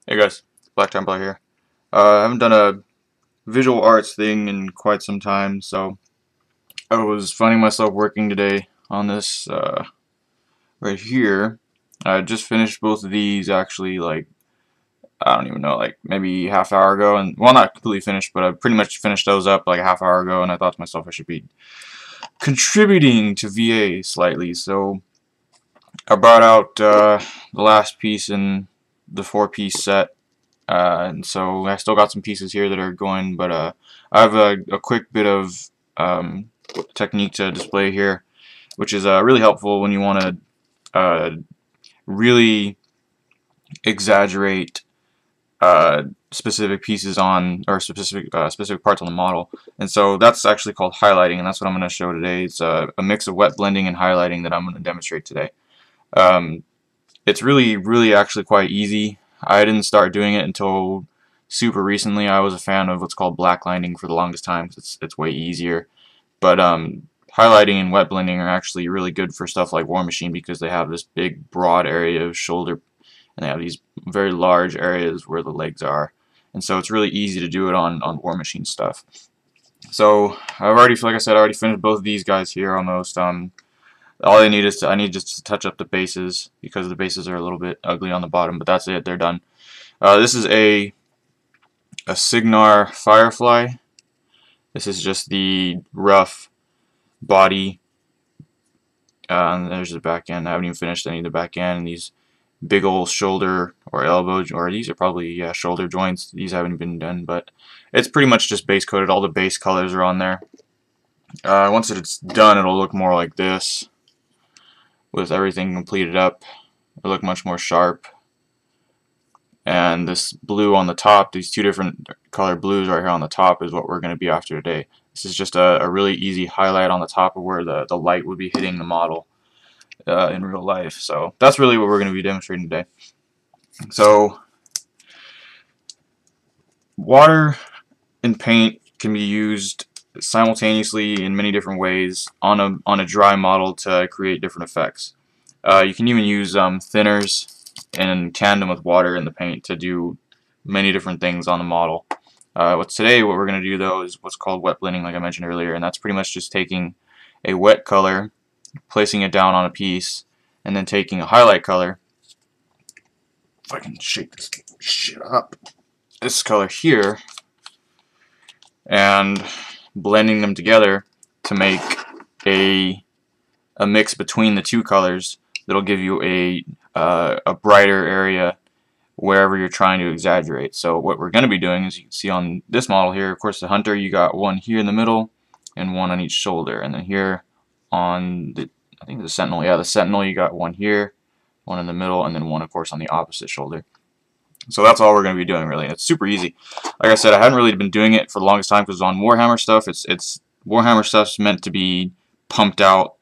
Hey guys, Black Templar here. I haven't done a visual arts thing in quite some time, so I was finding myself working today on this right here. I just finished both of these actually, like, I don't even know, like maybe half hour ago, and well, not completely finished, but I pretty much finished those up like a half hour ago, and I thought to myself I should be contributing to VA slightly, so I brought out the last piece in the four-piece set. And so I still got some pieces here that are going, but I have a quick bit of technique to display here, which is really helpful when you want to really exaggerate specific pieces on, or specific parts on the model. And so that's actually called highlighting, and that's what I'm going to show today. It's a mix of wet blending and highlighting that I'm going to demonstrate today. It's really actually quite easy. I didn't start doing it until super recently. I was a fan of what's called blacklining for the longest time because it's way easier. But highlighting and wet blending are actually really good for stuff like War Machine because they have this big broad area of shoulder and they have these very large areas where the legs are. And so it's really easy to do it on War Machine stuff. So I've already, like I said, I already finished both of these guys here almost. All I need is I need just to touch up the bases because the bases are a little bit ugly on the bottom, but that's it. They're done. This is a Cygnar Firefly. This is just the rough body. And there's the back end. I haven't even finished any of the back end. And these big old shoulder or elbow, or these are probably shoulder joints. These haven't been done, but it's pretty much just base coated. All the base colors are on there. Once it's done, it'll look more like this. With everything completed up, it'll look much more sharp. And this blue on the top, these two different color blues right here on the top is what we're going to be after today. This is just a really easy highlight on the top of where the light would be hitting the model in real life. So that's really what we're going to be demonstrating today. So water and paint can be used simultaneously in many different ways on a dry model to create different effects. You can even use thinners in tandem with water in the paint to do many different things on the model. Today what we're going to do though is what's called wet blending, like I mentioned earlier, and that's pretty much just taking a wet color, placing it down on a piece, and then taking a highlight color. If I can shake this shit up, this color here, and blending them together to make a mix between the two colors that'll give you a brighter area wherever you're trying to exaggerate. So what we're going to be doing is, you can see on this model here, of course the Hunter, you got one here in the middle and one on each shoulder, and then here on the, I think the Sentinel, yeah, the Sentinel, you got one here, one in the middle, and then one of course on the opposite shoulder. So that's all we're going to be doing, really. It's super easy. Like I said, I hadn't really been doing it for the longest time because on Warhammer stuff, it's Warhammer stuff's meant to be pumped out,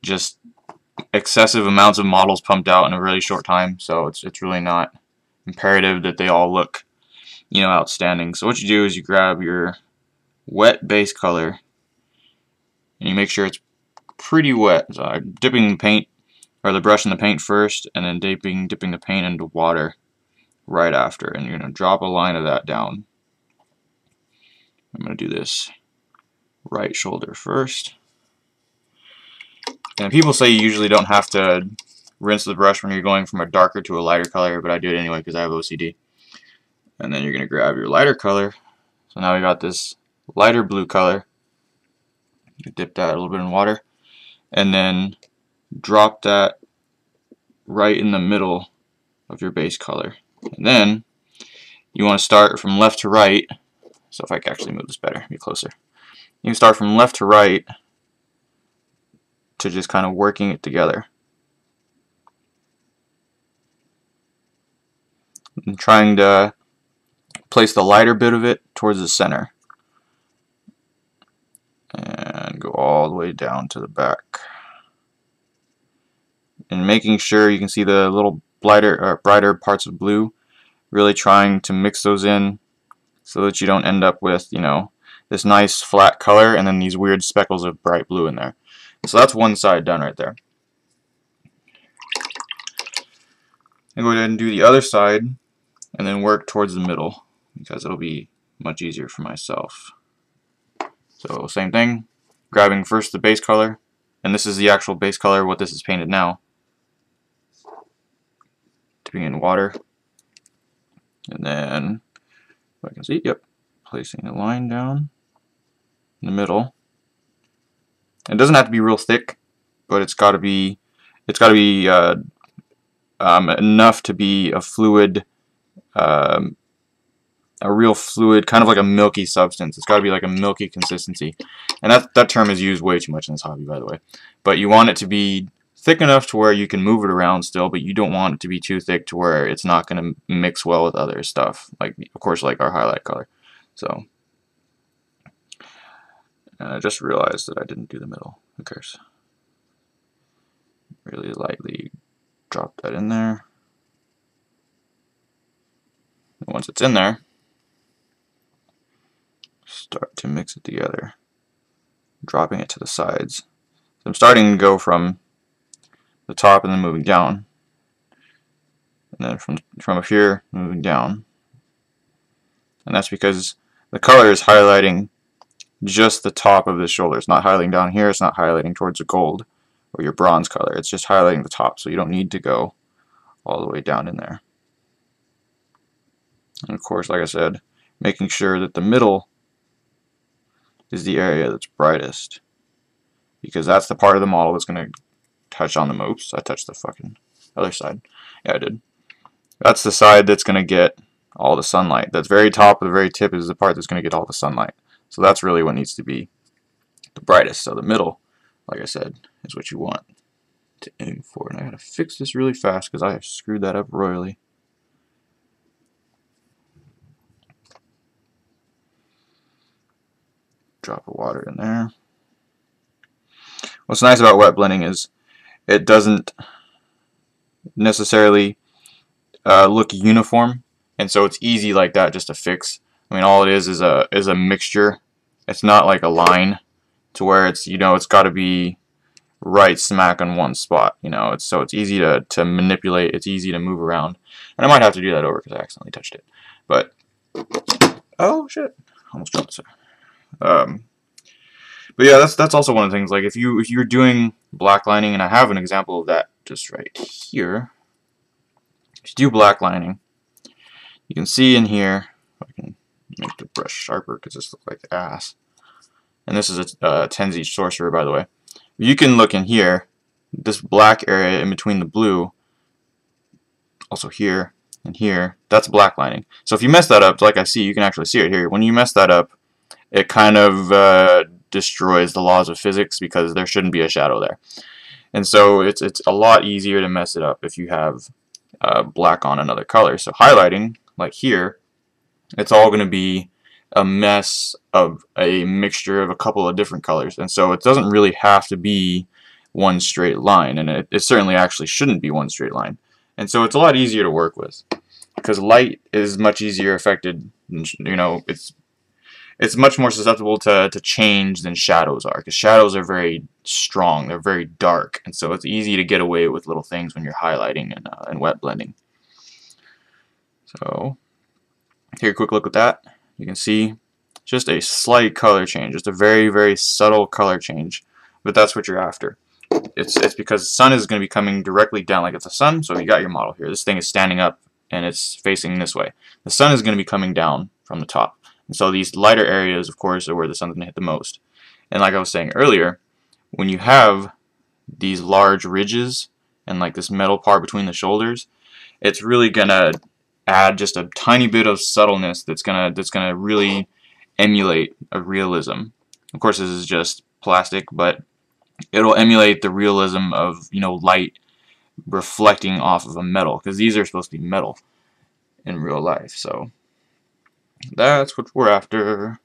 just excessive amounts of models pumped out in a really short time. So it's really not imperative that they all look, outstanding. So what you do is you grab your wet base color and you make sure it's pretty wet. So I'm dipping the paint, or the brush in the paint first, and then dipping the paint into water right after, and you're going to drop a line of that down. I'm going to do this right shoulder first. And people say you usually don't have to rinse the brush when you're going from a darker to a lighter color, but I do it anyway because I have OCD. And then you're going to grab your lighter color. So now we got this lighter blue color. You dip that a little bit in water, and then drop that right in the middle of your base color. And then you want to start from left to right. So if I can actually move this better, be closer. You can start from left to right to just kind of working it together. I'm trying to place the lighter bit of it towards the center. And go all the way down to the back. And making sure you can see the little brighter parts of blue, really trying to mix those in so that you don't end up with, this nice flat color and then these weird speckles of bright blue in there. So that's one side done right there. And go ahead and do the other side and then work towards the middle because it'll be much easier for myself. So same thing, grabbing first the base color, and this is the actual base color, what this is painted now, dipping in water, and then, if I can see, yep, placing a line down in the middle. It doesn't have to be real thick, but it's got to be enough to be a fluid, a real fluid, kind of like a milky substance. It's got to be like a milky consistency, and that term is used way too much in this hobby, by the way. But you want it to be thick enough to where you can move it around still, but you don't want it to be too thick to where it's not going to mix well with other stuff, like, of course, like our highlight color. So, and I just realized that I didn't do the middle. Who cares? Really lightly drop that in there. And once it's in there, start to mix it together, dropping it to the sides. So I'm starting to go from the top and then moving down, and then from up here moving down, and that's because the color is highlighting just the top of the shoulder. It's not highlighting down here, it's not highlighting towards the gold or your bronze color, it's just highlighting the top, so you don't need to go all the way down in there. And of course, like I said, making sure that the middle is the area that's brightest, because that's the part of the model that's going to touch on the most. I touched the fucking other side. Yeah, I did. That's the side that's going to get all the sunlight. That's very top of the very tip is the part that's going to get all the sunlight. So that's really what needs to be the brightest. So the middle, like I said, is what you want to aim for. And I gotta fix this really fast because I have screwed that up royally. Drop of water in there. What's nice about wet blending is it doesn't necessarily look uniform, and so it's easy like that just to fix. I mean, all it is a mixture. It's not like a line to where it's, you know, it's got to be right smack on one spot. You know, so it's easy to manipulate. It's easy to move around, and I might have to do that over because I accidentally touched it. But oh shit, almost dropped it. But yeah, that's also one of the things. Like if you're doing black lining, and I have an example of that just right here. If you do black lining, you can see in here. I can make the brush sharper because this looks like ass. And this is a Tenzi sorcerer, by the way. You can look in here, this black area in between the blue, also here and here. That's black lining. So if you mess that up, like I see, you can actually see it here. When you mess that up, it kind of destroys the laws of physics because there shouldn't be a shadow there. And so it's a lot easier to mess it up if you have black on another color. So highlighting, like here, it's all going to be a mess of a mixture of a couple of different colors. And so it doesn't really have to be one straight line, and it certainly actually shouldn't be one straight line. And so it's a lot easier to work with because light is much easier affected. You know, it's much more susceptible to change than shadows are, because shadows are very strong, they're very dark, and so it's easy to get away with little things when you're highlighting and wet blending. So here, a quick look at that. You can see just a slight color change, just a very, very subtle color change, but that's what you're after. It's because the sun is going to be coming directly down, like it's the sun. So you got your model here. This thing is standing up and it's facing this way. The sun is going to be coming down from the top. And so these lighter areas, of course, are where the sun's going to hit the most. And like I was saying earlier, when you have these large ridges and like this metal part between the shoulders, it's really going to add just a tiny bit of subtleness that's gonna really emulate a realism. Of course, this is just plastic, but it'll emulate the realism of, you know, light reflecting off of a metal, because these are supposed to be metal in real life. So that's what we're after.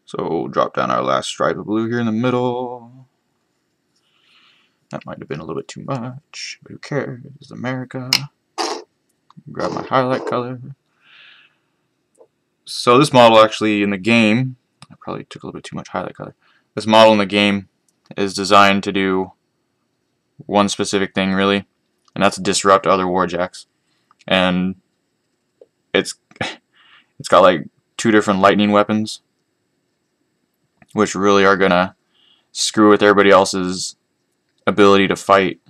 So we'll drop down our last stripe of blue here in the middle. That might have been a little bit too much, but who cares? It's America. Grab my highlight color. So this model actually in the game, I probably took a little bit too much highlight color. This model in the game is designed to do one specific thing really, and that's disrupt other warjacks. And it's it's got like 2 different lightning weapons, which really are gonna screw with everybody else's ability to fight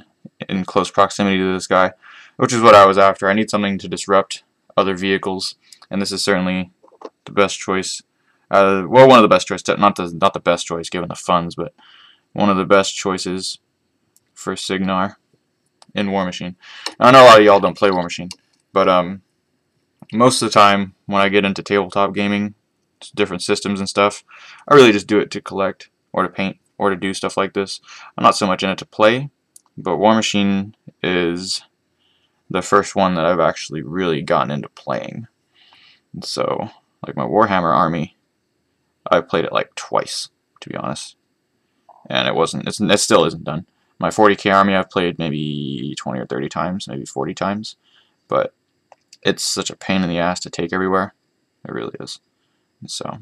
in close proximity to this guy, which is what I was after. I need something to disrupt other vehicles, and this is certainly the best choice. Well, one of the best choices, not the best choice given the funds, but one of the best choices for Cygnar in War Machine. Now, I know a lot of y'all don't play War Machine, but most of the time when I get into tabletop gaming, different systems and stuff, I really just do it to collect or to paint or to do stuff like this. I'm not so much in it to play, but War Machine is the first one that I've actually really gotten into playing. And so, like my Warhammer army, I've played it like twice, to be honest, and it still isn't done. My 40k army I've played maybe 20 or 30 times, maybe 40 times, but it's such a pain in the ass to take everywhere. It really is. And so,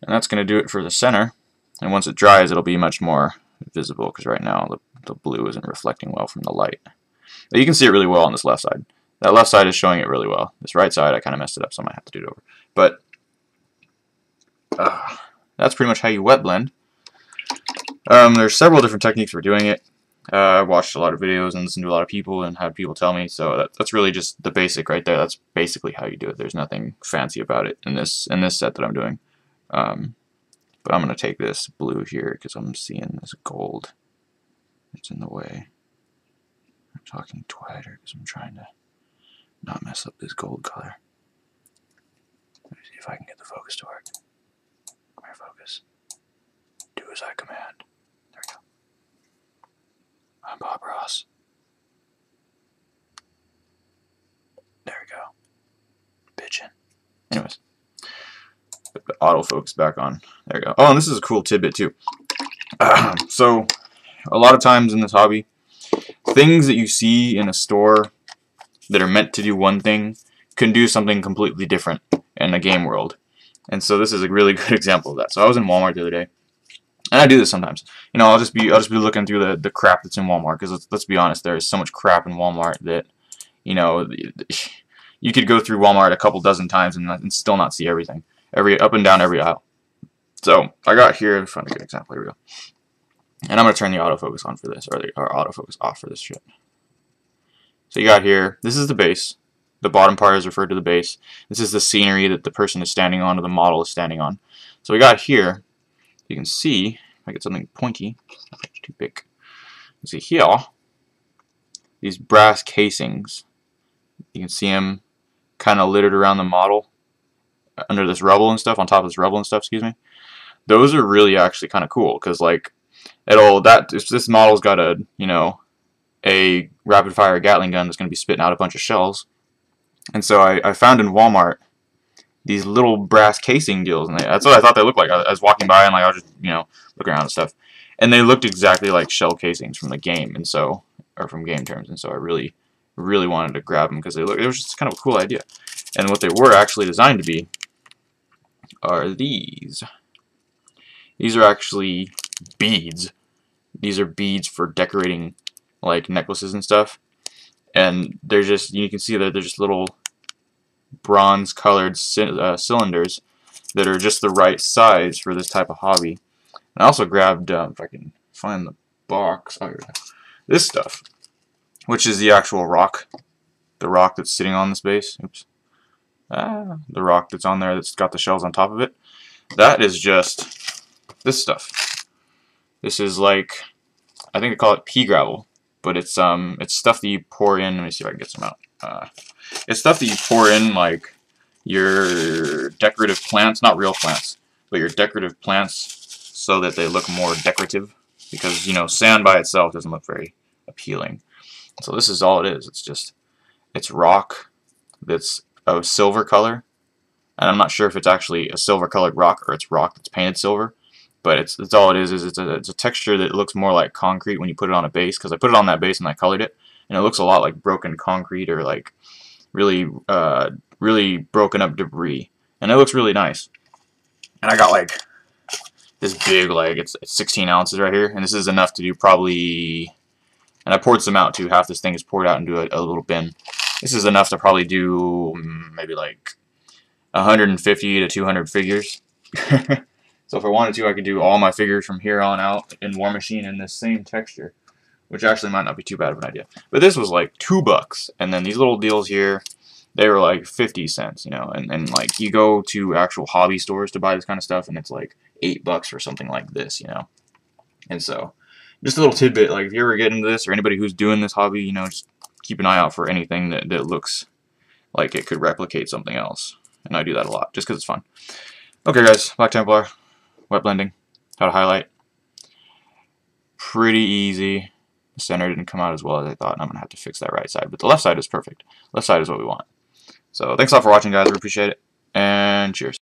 and that's going to do it for the center, and once it dries it'll be much more visible, because right now the blue isn't reflecting well from the light. But you can see it really well on this left side. That left side is showing it really well. This right side I kind of messed it up, so I might have to do it over. But that's pretty much how you wet blend. There's several different techniques for doing it. I watched a lot of videos and listened to a lot of people and had people tell me, so that's really just the basic right there. That's basically how you do it. There's nothing fancy about it in this set that I'm doing. But I'm going to take this blue here because I'm seeing this gold. It's in the way. I'm talking wider because I'm trying to not mess up this gold color. Let me see if I can get the focus to work. Come here, focus. Do as I command. There we go. I'm Bob Ross. There we go. Bitchin'. Anyways. Put the autofocus back on. There we go. Oh, and this is a cool tidbit too. So, a lot of times in this hobby, things that you see in a store that are meant to do one thing can do something completely different in the game world. And so this is a really good example of that. So I was in Walmart the other day, and I do this sometimes. You know, I'll just be looking through the crap that's in Walmart, because let's be honest, there is so much crap in Walmart that, you know, you could go through Walmart a couple dozen times and still not see everything, up and down every aisle. So I got here. Let me find a good example. Here we go. And I'm going to turn the autofocus on for this, or autofocus off for this shit. So you got here, this is the base. The bottom part is referred to the base. This is the scenery that the person is standing on, or the model is standing on. So we got here, you can see, if I get something pointy, too big. You see here, these brass casings. You can see them kind of littered around the model, under this rubble and stuff, on top of this rubble and stuff, excuse me. Those are really actually kind of cool, because like, this model's got a, you know, a rapid fire Gatling gun that's going to be spitting out a bunch of shells. And so I found in Walmart these little brass casing deals, and that's what I thought they looked like. I was walking by and like I was just, you know, looking around and stuff, and they looked exactly like shell casings from the game, and so, or from game terms, and so I really wanted to grab them because it was just kind of a cool idea. And what they were actually designed to be are these. These are actually beads. These are beads for decorating like necklaces and stuff. And they're just, you can see that they're just little bronze colored cylinders that are just the right size for this type of hobby. And I also grabbed, if I can find the box, oh, here we go. This stuff, which is the actual rock, the rock that's sitting on this base. Oops. The rock that's on there that's got the shells on top of it. That is just this stuff. This is like, I think they call it pea gravel, but it's stuff that you pour in. Let me see if I can get some out. It's stuff that you pour in like your decorative plants, not real plants, but your decorative plants, so that they look more decorative. Because, you know, sand by itself doesn't look very appealing. So this is all it is. It's rock that's a silver color, and I'm not sure if it's actually a silver colored rock or it's rock that's painted silver, but it's all it is it's a texture that looks more like concrete when you put it on a base, because I put it on that base and I colored it, and it looks a lot like broken concrete, or like really broken up debris, and it looks really nice. And I got like this big, like it's 16 ounces right here, and this is enough to do probably, and I poured some out too. Half this thing is poured out into a little bin. This is enough to probably do maybe like 150 to 200 figures. So if I wanted to, I could do all my figures from here on out in War Machine in this same texture, which actually might not be too bad of an idea. But this was like $2, and then these little deals here, they were like 50 cents, you know, and like you go to actual hobby stores to buy this kind of stuff, and it's like $8 for something like this, you know. And so, just a little tidbit, like if you ever get into this, or anybody who's doing this hobby, you know, just keep an eye out for anything that looks like it could replicate something else. And I do that a lot, just because it's fun. Okay guys, Black Templar, wet blending, how to highlight. Pretty easy. The center didn't come out as well as I thought, and I'm going to have to fix that right side. But the left side is perfect. Left side is what we want. So thanks a lot for watching, guys. We appreciate it. And cheers.